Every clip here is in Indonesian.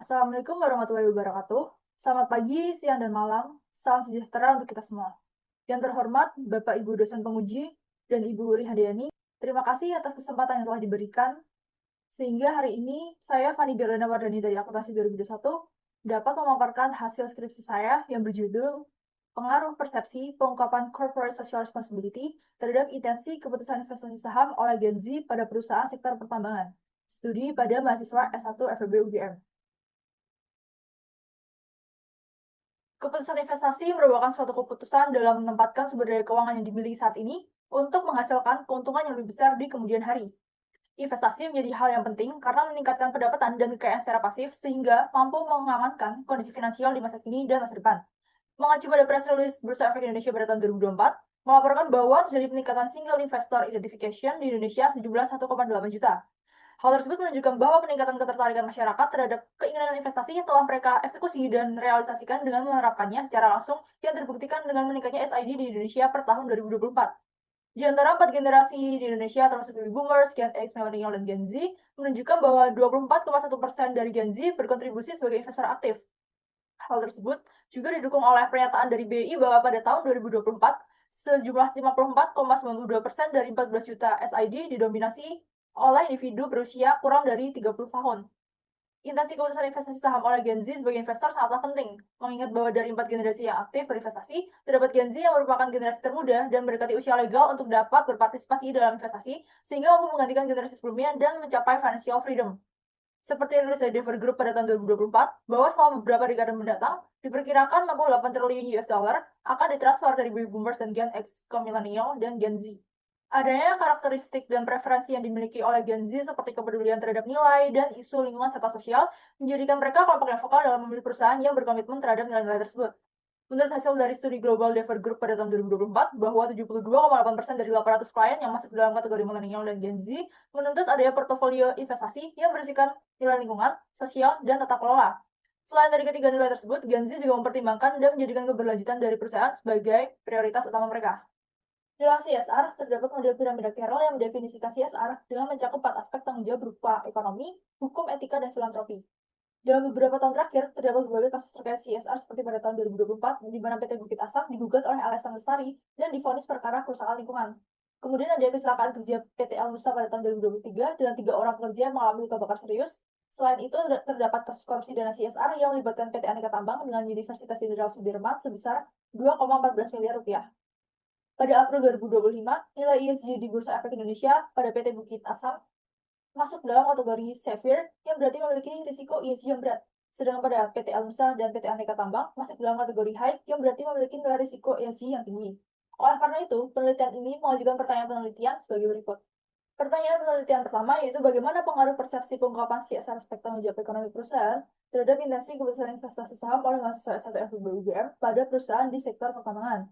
Assalamualaikum warahmatullahi wabarakatuh. Selamat pagi, siang, dan malam. Salam sejahtera untuk kita semua. Yang terhormat, Bapak Ibu dosen penguji dan Ibu Uri Hadiani, terima kasih atas kesempatan yang telah diberikan. Sehingga hari ini, saya Fani Berlana Wardani dari Akuntansi 2021 dapat memaparkan hasil skripsi saya yang berjudul Pengaruh Persepsi Pengungkapan Corporate Social Responsibility terhadap intensi keputusan investasi saham oleh Gen Z pada perusahaan sektor pertambangan. Studi pada mahasiswa S1 FEB UGM. Keputusan investasi merupakan suatu keputusan dalam menempatkan sumber daya keuangan yang dimiliki saat ini untuk menghasilkan keuntungan yang lebih besar di kemudian hari. Investasi menjadi hal yang penting karena meningkatkan pendapatan dan kekayaan secara pasif sehingga mampu mengamankan kondisi finansial di masa kini dan masa depan. Mengacu pada press release Bursa Efek Indonesia pada tahun 2024, melaporkan bahwa terjadi peningkatan single investor identification di Indonesia sejumlah 1,8 juta. Hal tersebut menunjukkan bahwa peningkatan ketertarikan masyarakat terhadap keinginan investasi telah mereka eksekusi dan realisasikan dengan menerapkannya secara langsung yang terbuktikan dengan meningkatnya SID di Indonesia per tahun 2024. Di antara 4 generasi di Indonesia, termasuk Baby Boomers, Gen X, Millennial, dan Gen Z, menunjukkan bahwa 24,1% dari Gen Z berkontribusi sebagai investor aktif. Hal tersebut juga didukung oleh pernyataan dari BI bahwa pada tahun 2024, sejumlah 54,92% dari 14 juta SID didominasi oleh individu berusia kurang dari 30 tahun. Intensi keputusan investasi saham oleh Gen Z sebagai investor sangatlah penting, mengingat bahwa dari 4 generasi yang aktif berinvestasi, terdapat Gen Z yang merupakan generasi termuda dan mendekati usia legal untuk dapat berpartisipasi dalam investasi, sehingga mampu menggantikan generasi sebelumnya dan mencapai financial freedom. Seperti yang rilis dari Denver Group pada tahun 2024, bahwa selama beberapa dekade mendatang, diperkirakan 68 triliun US dollar akan ditransfer dari baby boomers dan Gen X ke millennial dan Gen Z. Adanya karakteristik dan preferensi yang dimiliki oleh Gen Z seperti kepedulian terhadap nilai dan isu lingkungan serta sosial menjadikan mereka kelompok yang vokal dalam memilih perusahaan yang berkomitmen terhadap nilai-nilai tersebut. Menurut hasil dari studi Global Denver Group pada tahun 2024, bahwa 72,8% dari 800 klien yang masuk dalam kategori milenial dan Gen Z menuntut adanya portofolio investasi yang berisikan nilai lingkungan, sosial, dan tata kelola. Selain dari ketiga nilai tersebut, Gen Z juga mempertimbangkan dan menjadikan keberlanjutan dari perusahaan sebagai prioritas utama mereka. Dalam CSR, terdapat model piramida Carroll yang mendefinisikan CSR dengan mencakup 4 aspek tanggung jawab berupa ekonomi, hukum, etika, dan filantropi. Dalam beberapa tahun terakhir, terdapat berbagai kasus terkait CSR seperti pada tahun 2024, di mana PT Bukit Asam digugat oleh LSM Lestari dan divonis perkara kerusakan lingkungan. Kemudian ada kecelakaan kerja PT Alnusa pada tahun 2023 dengan 3 orang pekerja yang mengalami luka bakar serius. Selain itu, terdapat kasus korupsi dana CSR yang melibatkan PT Aneka Tambang dengan Universitas Jenderal Sudirman sebesar 2,14 miliar rupiah. Pada April 2025, nilai ESG di Bursa Efek Indonesia pada PT Bukit Asam masuk dalam kategori severe yang berarti memiliki risiko ESG yang berat. Sedangkan pada PT Alnusa dan PT Aneka Tambang masuk dalam kategori high yang berarti memiliki nilai risiko ESG yang tinggi. Oleh karena itu, penelitian ini mengajukan pertanyaan penelitian sebagai berikut. Pertanyaan penelitian pertama yaitu bagaimana pengaruh persepsi pengungkapan CSR aspek tanggung jawab ekonomi perusahaan terhadap intensi keputusan investasi saham oleh mahasiswa S1 FEB UGM pada perusahaan di sektor pertambangan.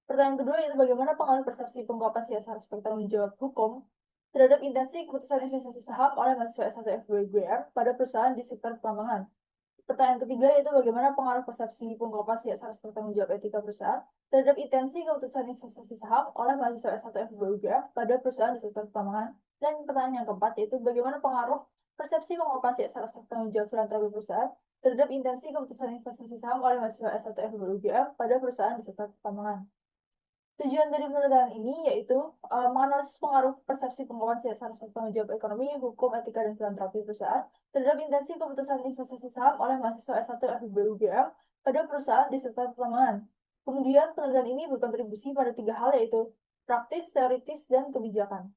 Pertanyaan kedua yaitu bagaimana pengaruh persepsi pengungkapan CSR aspek tanggung jawab hukum terhadap intensi keputusan investasi saham oleh mahasiswa S1 FEB UGM pada perusahaan di sektor pertambangan. Pertanyaan ketiga yaitu bagaimana pengaruh persepsi pengungkapan CSR aspek tanggung jawab etika perusahaan terhadap intensi keputusan investasi saham oleh mahasiswa S1 FEB UGM pada perusahaan di sektor pertambangan. Dan pertanyaan yang keempat yaitu bagaimana pengaruh persepsi pengungkapan CSR aspek tanggung jawab filantropi perusahaan terhadap intensi keputusan investasi saham oleh mahasiswa S1 FEB UGM pada perusahaan di sektor pertambangan. Tujuan dari penelitian ini yaitu menganalisis pengaruh persepsi pengungkapan CSR aspek tanggung jawab ekonomi, hukum, etika, dan filantropi perusahaan terhadap intensi keputusan investasi saham oleh mahasiswa S1 FEB UGM pada perusahaan di sektor pertambangan. Kemudian penelitian ini berkontribusi pada 3 hal yaitu praktis, teoritis, dan kebijakan.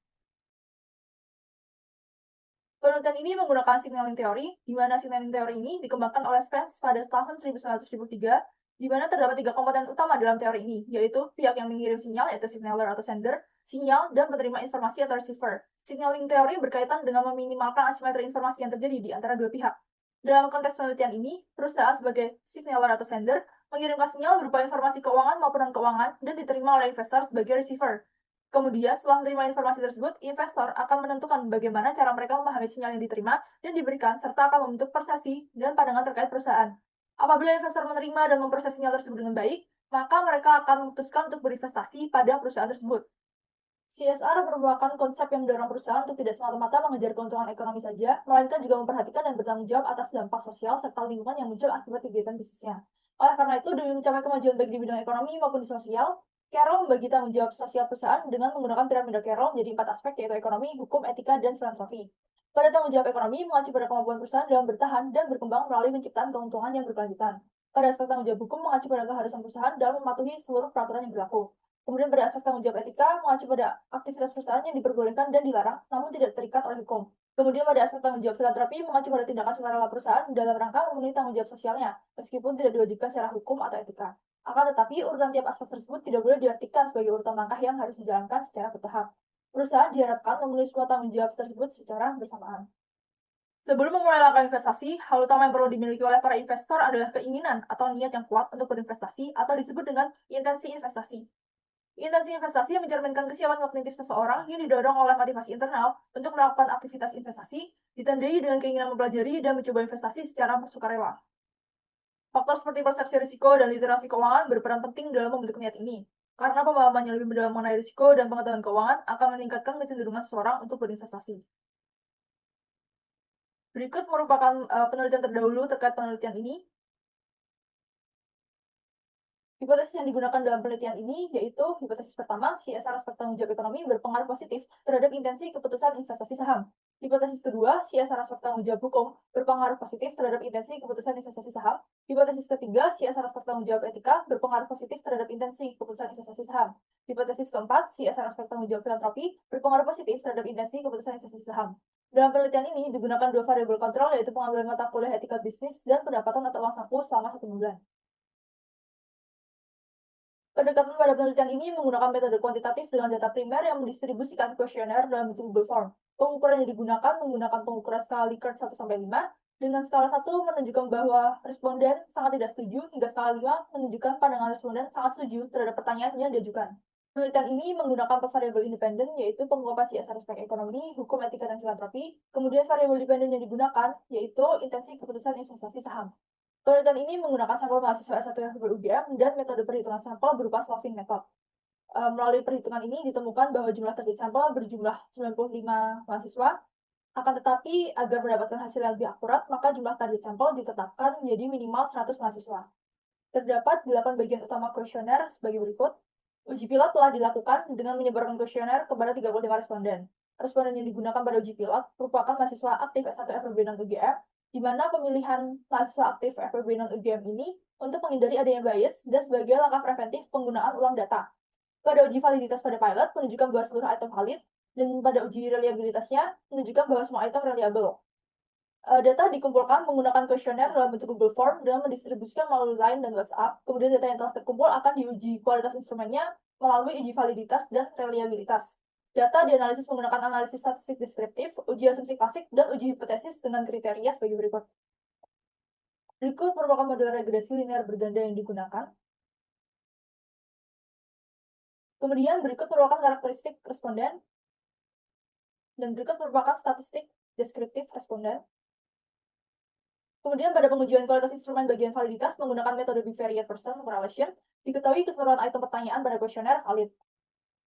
Penelitian ini menggunakan signaling teori, di mana signaling teori ini dikembangkan oleh Spence pada tahun 1973, di mana terdapat 3 komponen utama dalam teori ini, yaitu pihak yang mengirim sinyal, yaitu signaler atau sender, sinyal, dan penerima informasi atau receiver. Signaling teori berkaitan dengan meminimalkan asimetri informasi yang terjadi di antara dua pihak. Dalam konteks penelitian ini, perusahaan sebagai signaler atau sender mengirimkan sinyal berupa informasi keuangan maupun non-keuangan dan diterima oleh investor sebagai receiver. Kemudian, setelah menerima informasi tersebut, investor akan menentukan bagaimana cara mereka memahami sinyal yang diterima dan diberikan, serta akan membentuk persepsi dan pandangan terkait perusahaan. Apabila investor menerima dan memproses sinyal tersebut dengan baik, maka mereka akan memutuskan untuk berinvestasi pada perusahaan tersebut. CSR merupakan konsep yang mendorong perusahaan untuk tidak semata-mata mengejar keuntungan ekonomi saja, melainkan juga memperhatikan dan bertanggung jawab atas dampak sosial serta lingkungan yang muncul akibat kegiatan bisnisnya. Oleh karena itu, demi mencapai kemajuan baik di bidang ekonomi maupun di sosial, Carroll membagi tanggung jawab sosial perusahaan dengan menggunakan piramida Carroll menjadi 4 aspek, yaitu ekonomi, hukum, etika, dan filantropi. Pada tanggung jawab ekonomi, mengacu pada kemampuan perusahaan dalam bertahan dan berkembang melalui penciptaan keuntungan yang berkelanjutan. Pada aspek tanggung jawab hukum, mengacu pada keharusan perusahaan dalam mematuhi seluruh peraturan yang berlaku. Kemudian pada aspek tanggung jawab etika, mengacu pada aktivitas perusahaan yang diperbolehkan dan dilarang, namun tidak terikat oleh hukum. Kemudian pada aspek tanggung jawab filantropi, mengacu pada tindakan sukarela perusahaan dalam rangka memenuhi tanggung jawab sosialnya, meskipun tidak diwajibkan secara hukum atau etika. Akan tetapi, urutan tiap aspek tersebut tidak boleh diartikan sebagai urutan langkah yang harus dijalankan secara bertahap. Perusahaan diharapkan memenuhi semua tanggung jawab tersebut secara bersamaan. Sebelum memulai langkah investasi, hal utama yang perlu dimiliki oleh para investor adalah keinginan atau niat yang kuat untuk berinvestasi atau disebut dengan intensi investasi. Intensi investasi yang mencerminkan kesiapan kognitif seseorang yang didorong oleh motivasi internal untuk melakukan aktivitas investasi, ditandai dengan keinginan mempelajari dan mencoba investasi secara sukarela. Faktor seperti persepsi risiko dan literasi keuangan berperan penting dalam membentuk niat ini, karena pemahaman yang lebih mendalam mengenai risiko dan pengetahuan keuangan akan meningkatkan kecenderungan seseorang untuk berinvestasi. Berikut merupakan penelitian terdahulu terkait penelitian ini. Hipotesis yang digunakan dalam penelitian ini yaitu hipotesis pertama, CSR aspek tanggung jawab ekonomi berpengaruh positif terhadap intensi keputusan investasi saham. Hipotesis kedua, CSR aspek tanggung jawab hukum berpengaruh positif terhadap intensi keputusan investasi saham. Hipotesis ketiga, CSR aspek tanggung jawab etika berpengaruh positif terhadap intensi keputusan investasi saham. Hipotesis keempat, CSR aspek tanggung jawab filantropi berpengaruh positif terhadap intensi keputusan investasi saham. Dalam penelitian ini digunakan dua variabel kontrol, yaitu pengambilan mata kuliah etika bisnis dan pendapatan atau uang saku selama 1 bulan. Pendekatan pada penelitian ini menggunakan metode kuantitatif dengan data primer yang mendistribusikan kuesioner dalam bentuk Google Form. Pengukuran yang digunakan menggunakan pengukuran skala Likert 1-5, dengan skala 1 menunjukkan bahwa responden sangat tidak setuju, hingga skala 5 menunjukkan pandangan responden sangat setuju terhadap pertanyaan yang diajukan. Penelitian ini menggunakan 4 variabel independen, yaitu pengungkapan CSR aspek ekonomi, hukum, etika, dan filantropi. Kemudian variabel dependen yang digunakan, yaitu intensi keputusan investasi saham. Penelitian ini menggunakan sampel mahasiswa S1 yang UGM dan metode perhitungan sampel berupa swapping method. Melalui perhitungan ini ditemukan bahwa jumlah target sampel berjumlah 95 mahasiswa, akan tetapi agar mendapatkan hasil yang lebih akurat, maka jumlah target sampel ditetapkan menjadi minimal 100 mahasiswa. Terdapat 8 bagian utama kuesioner sebagai berikut. Uji pilot telah dilakukan dengan menyebarkan kuesioner kepada 35 responden. Responden yang digunakan pada uji pilot merupakan mahasiswa aktif S1 FEB non-UGM, di mana pemilihan mahasiswa aktif FEB non-UGM ini untuk menghindari adanya bias dan sebagai langkah preventif penggunaan ulang data. Pada uji validitas pada pilot menunjukkan bahwa seluruh item valid, dan pada uji reliabilitasnya menunjukkan bahwa semua item reliable. Data dikumpulkan menggunakan kuesioner dalam bentuk Google Form dan mendistribusikan melalui Line dan WhatsApp. Kemudian data yang telah terkumpul akan diuji kualitas instrumennya melalui uji validitas dan reliabilitas. Data dianalisis menggunakan analisis statistik deskriptif, uji asumsi klasik, dan uji hipotesis dengan kriteria sebagai berikut. Berikut merupakan model regresi linear berganda yang digunakan. Kemudian berikut merupakan karakteristik responden. Dan berikut merupakan statistik deskriptif responden. Kemudian pada pengujian kualitas instrumen bagian validitas menggunakan metode bivariate person correlation, diketahui keseluruhan item pertanyaan pada kuesioner valid.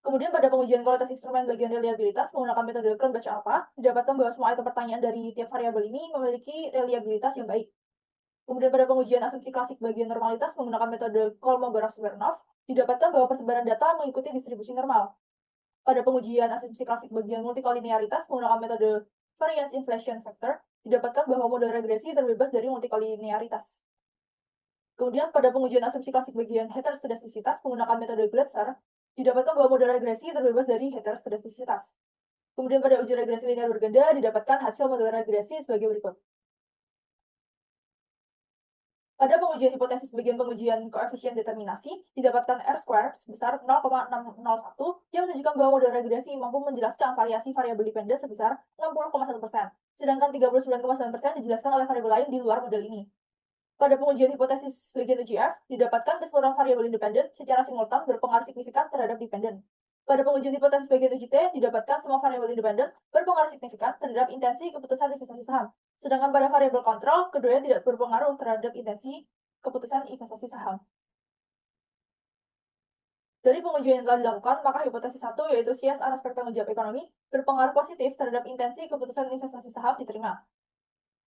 Kemudian pada pengujian kualitas instrumen bagian reliabilitas menggunakan metode Cron-Batch alpha, didapatkan bahwa semua item pertanyaan dari tiap variabel ini memiliki reliabilitas yang baik. Kemudian pada pengujian asumsi klasik bagian normalitas menggunakan metode Kolmogorov-Smirnov, didapatkan bahwa persebaran data mengikuti distribusi normal. Pada pengujian asumsi klasik bagian multikolinearitas menggunakan metode variance inflation factor, didapatkan bahwa model regresi terbebas dari multikolinearitas. Kemudian pada pengujian asumsi klasik bagian heteroskedastisitas menggunakan metode Glatzer, didapatkan bahwa model regresi terbebas dari heteroskedastisitas. Kemudian pada uji regresi linear berganda didapatkan hasil model regresi sebagai berikut. Pada pengujian hipotesis bagian pengujian koefisien determinasi, didapatkan R-square sebesar 0,601 yang menunjukkan bahwa model regresi mampu menjelaskan variasi variabel dependen sebesar 60,1%, sedangkan 39,9% dijelaskan oleh variabel lain di luar model ini. Pada pengujian hipotesis bagian UGF, didapatkan keseluruhan variabel independen secara simultan berpengaruh signifikan terhadap dependen. Pada pengujian hipotesis bagian UGT, didapatkan semua variabel independen berpengaruh signifikan terhadap intensi keputusan investasi saham. Sedangkan pada variabel kontrol, keduanya tidak berpengaruh terhadap intensi keputusan investasi saham. Dari pengujian yang telah dilakukan, maka hipotesis 1 yaitu CSR aspek tanggung jawab ekonomi berpengaruh positif terhadap intensi keputusan investasi saham diterima.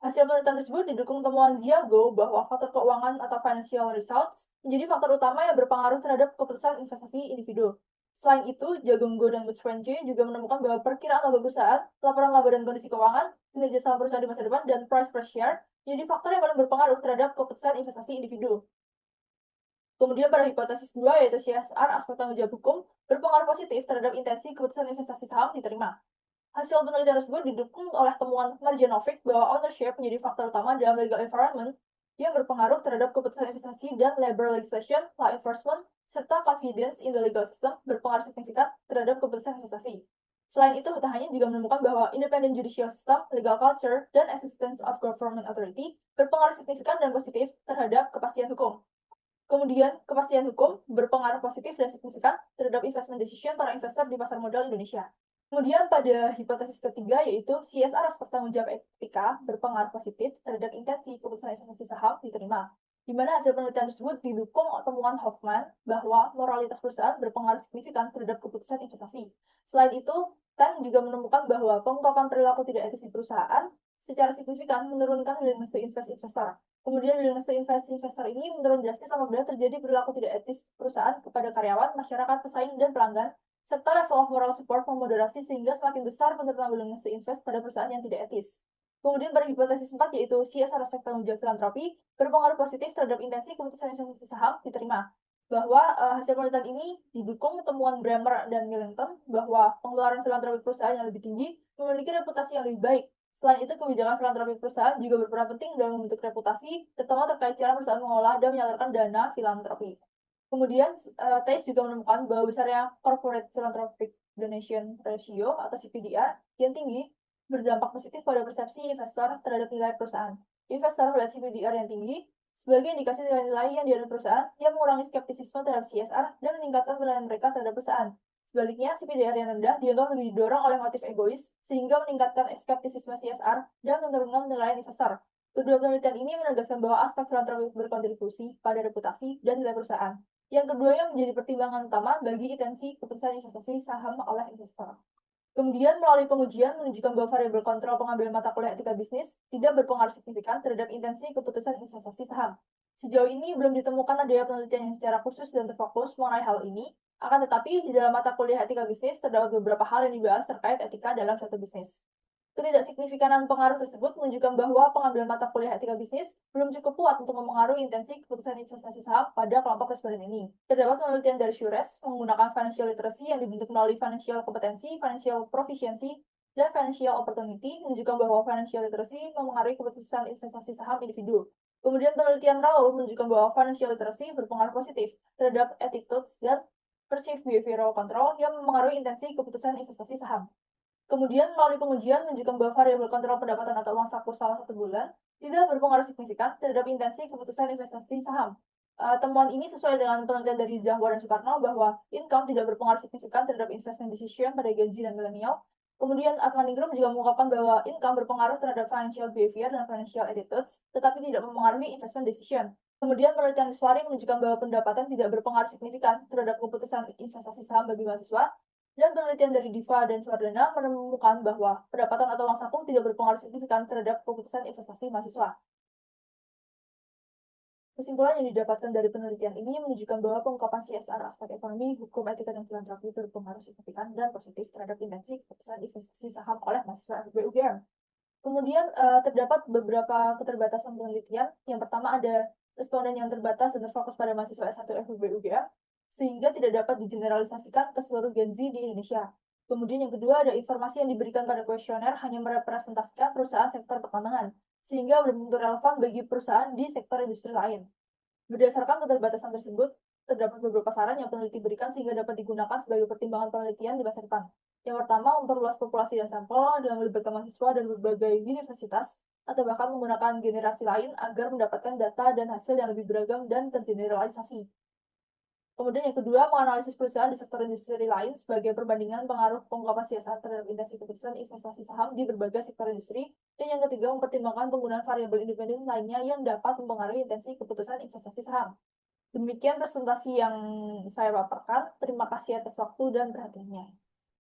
Hasil penelitian tersebut didukung temuan Ziago bahwa faktor keuangan atau financial results menjadi faktor utama yang berpengaruh terhadap keputusan investasi individu. Selain itu, Jagongo dan Mutswenche juga menemukan bahwa perkiraan laba perusahaan, laporan laba dan kondisi keuangan, kinerja saham perusahaan di masa depan, dan price per share menjadi faktor yang paling berpengaruh terhadap keputusan investasi individu. Kemudian pada hipotesis 2 yaitu CSR aspek tanggung jawab hukum berpengaruh positif terhadap intensi keputusan investasi saham diterima. Hasil penelitian tersebut didukung oleh temuan Marjanovic bahwa ownership menjadi faktor utama dalam legal environment yang berpengaruh terhadap keputusan investasi dan labor legislation, law enforcement, serta confidence in the legal system berpengaruh signifikan terhadap keputusan investasi. Selain itu, Hutahanya juga menemukan bahwa independent judicial system, legal culture, dan existence of government authority berpengaruh signifikan dan positif terhadap kepastian hukum. Kemudian, kepastian hukum berpengaruh positif dan signifikan terhadap investment decision para investor di pasar modal Indonesia. Kemudian pada hipotesis ketiga yaitu CSR aspek tanggung jawab etika berpengaruh positif terhadap intensi keputusan investasi saham diterima. Di mana hasil penelitian tersebut didukung temuan Hoffman bahwa moralitas perusahaan berpengaruh signifikan terhadap keputusan investasi. Selain itu, Tan juga menemukan bahwa pengungkapan perilaku tidak etis di perusahaan secara signifikan menurunkan willingness to invest investor. Kemudian willingness to invest investor ini menurun drastis apabila terjadi perilaku tidak etis perusahaan kepada karyawan, masyarakat, pesaing, dan pelanggan, serta level of moral support memoderasi sehingga semakin besar penurunan willingness to invest pada perusahaan yang tidak etis. Kemudian pada hipotesis 4 yaitu CSR aspek tanggung jawab filantropi berpengaruh positif terhadap intensi keputusan investasi saham diterima. Bahwa hasil penelitian ini didukung temuan Bremer dan Millington bahwa pengeluaran filantropi perusahaan yang lebih tinggi memiliki reputasi yang lebih baik. Selain itu, kebijakan filantropi perusahaan juga berperan penting dalam membentuk reputasi, terutama terkait cara perusahaan mengolah dan menyalurkan dana filantropi. Kemudian, Tais juga menemukan bahwa besarnya Corporate Philanthropic Donation Ratio atau CPDR yang tinggi berdampak positif pada persepsi investor terhadap nilai perusahaan. Investor melihat CPDR yang tinggi sebagai indikasi nilai-nilai yang dianut perusahaan yang mengurangi skeptisisme terhadap CSR dan meningkatkan penilaian mereka terhadap perusahaan. Sebaliknya, CPDR yang rendah dianggap lebih didorong oleh motif egois, sehingga meningkatkan skeptisisme CSR dan menurunkan penilaian investor. Kedua penelitian ini menegaskan bahwa aspek filantropi berkontribusi pada reputasi dan nilai perusahaan. Yang keduanya menjadi pertimbangan utama bagi intensi keputusan investasi saham oleh investor. Kemudian, melalui pengujian menunjukkan bahwa variabel kontrol pengambilan mata kuliah etika bisnis tidak berpengaruh signifikan terhadap intensi keputusan investasi saham. Sejauh ini belum ditemukan adanya penelitian yang secara khusus dan terfokus mengenai hal ini, akan tetapi di dalam mata kuliah etika bisnis terdapat beberapa hal yang dibahas terkait etika dalam suatu bisnis. Ketidaksigifikanan pengaruh tersebut menunjukkan bahwa pengambilan mata kuliah etika bisnis belum cukup kuat untuk mempengaruhi intensi keputusan investasi saham pada kelompok responden ini. Terdapat penelitian dari Shures menggunakan financial literacy yang dibentuk melalui financial kompetensi, financial proficiency, dan financial opportunity menunjukkan bahwa financial literacy mempengaruhi keputusan investasi saham individu. Kemudian penelitian Raoul menunjukkan bahwa financial literacy berpengaruh positif terhadap attitudes dan perceived behavioral control yang mempengaruhi intensi keputusan investasi saham. Kemudian melalui pengujian menunjukkan bahwa variabel kontrol pendapatan atau uang saku selama 1 bulan tidak berpengaruh signifikan terhadap intensi keputusan investasi saham. Temuan ini sesuai dengan penelitian dari Zahwa dan Soekarno bahwa income tidak berpengaruh signifikan terhadap investment decision pada Gen Z dan milenial. Kemudian Atmaningrum juga mengungkapkan bahwa income berpengaruh terhadap financial behavior dan financial attitudes, tetapi tidak mempengaruhi investment decision. Kemudian penelitian Iswari menunjukkan bahwa pendapatan tidak berpengaruh signifikan terhadap keputusan investasi saham bagi mahasiswa, dan penelitian dari Diva dan Suardana menemukan bahwa pendapatan atau uang saku tidak berpengaruh signifikan terhadap keputusan investasi mahasiswa. Kesimpulan yang didapatkan dari penelitian ini menunjukkan bahwa pengungkapan CSR aspek ekonomi, hukum, etika, dan filantropi berpengaruh signifikan dan positif terhadap intensi keputusan investasi saham oleh mahasiswa FEB UGM. Kemudian terdapat beberapa keterbatasan penelitian. Yang pertama ada responden yang terbatas dan terfokus pada mahasiswa S1 FEB UGM, sehingga tidak dapat digeneralisasikan ke seluruh Gen Z di Indonesia. Kemudian yang kedua ada informasi yang diberikan pada kuesioner hanya merepresentasikan perusahaan sektor pertambangan, sehingga belum tentu relevan bagi perusahaan di sektor industri lain. Berdasarkan keterbatasan tersebut, terdapat beberapa saran yang peneliti berikan sehingga dapat digunakan sebagai pertimbangan penelitian di masa depan. Yang pertama, memperluas populasi dan sampel dengan melibatkan mahasiswa dan berbagai universitas, atau bahkan menggunakan generasi lain agar mendapatkan data dan hasil yang lebih beragam dan tergeneralisasi. Kemudian yang kedua, menganalisis perusahaan di sektor industri lain sebagai perbandingan pengaruh pengungkapan CSR terhadap intensi keputusan investasi saham di berbagai sektor industri. Dan yang ketiga, mempertimbangkan penggunaan variabel independen lainnya yang dapat mempengaruhi intensi keputusan investasi saham. Demikian presentasi yang saya paparkan. Terima kasih atas waktu dan perhatiannya.